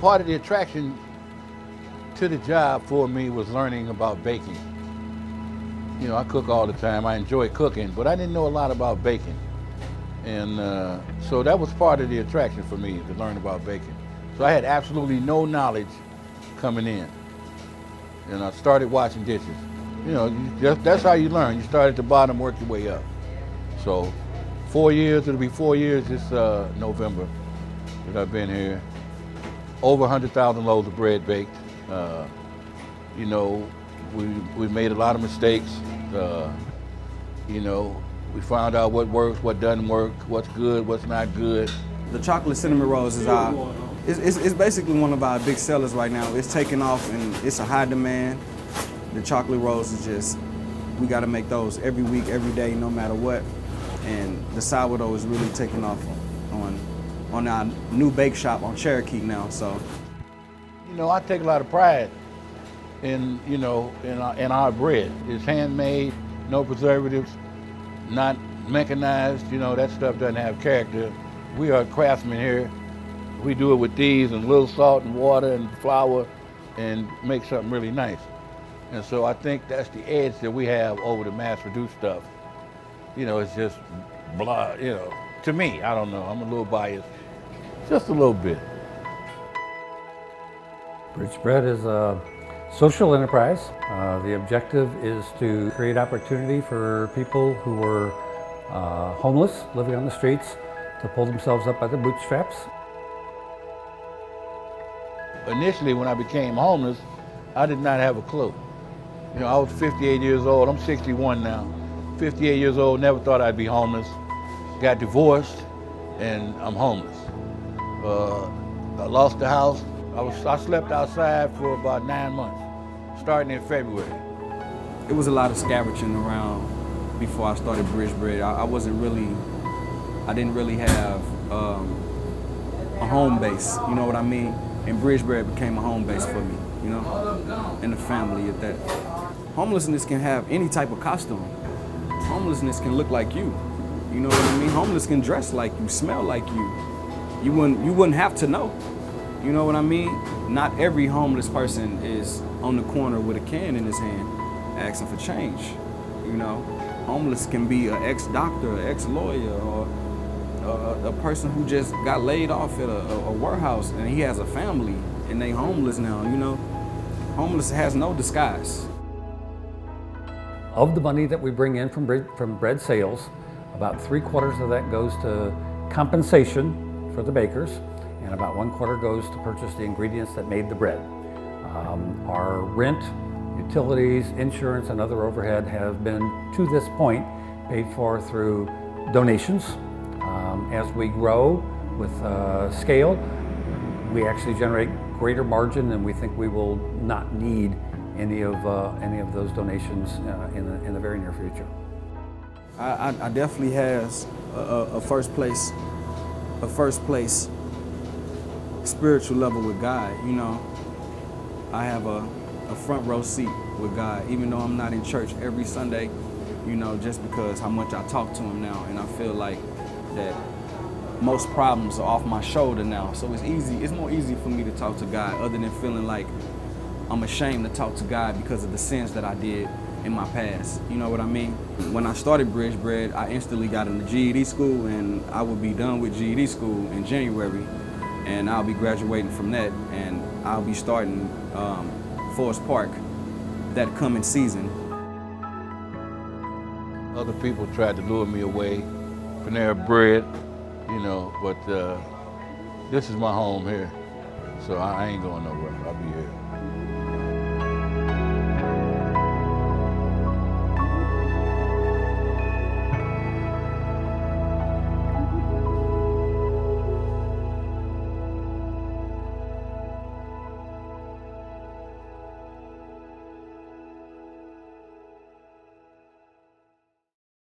part of the attraction to the job for me was learning about baking. You know, I cook all the time. I enjoy cooking, but I didn't know a lot about baking. And so that was part of the attraction for me, to learn about baking. So I had absolutely no knowledge coming in. And I started washing dishes. You know, that's how you learn. You start at the bottom, work your way up. So 4 years, it'll be 4 years this November that I've been here. Over 100,000 loaves of bread baked. You know, we made a lot of mistakes. You know, we found out what works, what doesn't work, what's good, what's not good. The chocolate cinnamon rolls is it's basically one of our big sellers right now. It's taking off and it's a high demand. The chocolate rolls is just, we got to make those every week, every day, no matter what. And the sourdough is really taking off on our new bake shop on Cherokee now. So, you know, I take a lot of pride in, you know, in our bread. It's handmade, no preservatives, not mechanized. You know, that stuff doesn't have character. We are craftsmen here. We do it with these and a little salt and water and flour and make something really nice. And so I think that's the edge that we have over the mass-produced stuff. You know, it's just blah, you know. To me, I don't know, I'm a little biased, just a little bit. Bridge Bread is a social enterprise. The objective is to create opportunity for people who are homeless, living on the streets, to pull themselves up by their bootstraps. Initially, when I became homeless, I did not have a clue. You know, I was 58 years old, I'm 61 now. 58 years old, never thought I'd be homeless. Got divorced, and I'm homeless. I lost the house. I slept outside for about 9 months, starting in February. it was a lot of scavenging around before I started Bridge Bread. I didn't really have a home base, you know what I mean? And Bridge Bread became a home base for me, you know, and the family at that. Homelessness can have any type of costume. Homelessness can look like you. You know what I mean? Homeless can dress like you, smell like you. You wouldn't have to know. You know what I mean? Not every homeless person is on the corner with a can in his hand asking for change. You know, homeless can be an ex-doctor, an ex-lawyer, or a person who just got laid off at a warehouse and he has a family and they homeless now, you know. Homeless has no disguise. Of the money that we bring in from bread sales, about 3/4 of that goes to compensation for the bakers, and about 1/4 goes to purchase the ingredients that made the bread. Our rent, utilities, insurance, and other overhead have been, to this point, paid for through donations. As we grow with scale, we actually generate greater margin, and we think we will not need any of those donations in the very near future. I definitely has a first place spiritual level with God. You know, I have a front row seat with God, even though I'm not in church every Sunday. You know, just because how much I talk to Him now, and I feel like that most problems are off my shoulder now. So it's more easy for me to talk to God, other than feeling like I'm ashamed to talk to God because of the sins that I did in my past. You know what I mean? When I started Bridge Bread, I instantly got into GED school, and I would be done with GED school in January, and I'll be graduating from that, and I'll be starting Forest Park that coming season. Other people tried to lure me away from their bread, you know, but this is my home here, so I ain't going nowhere. I'll be here.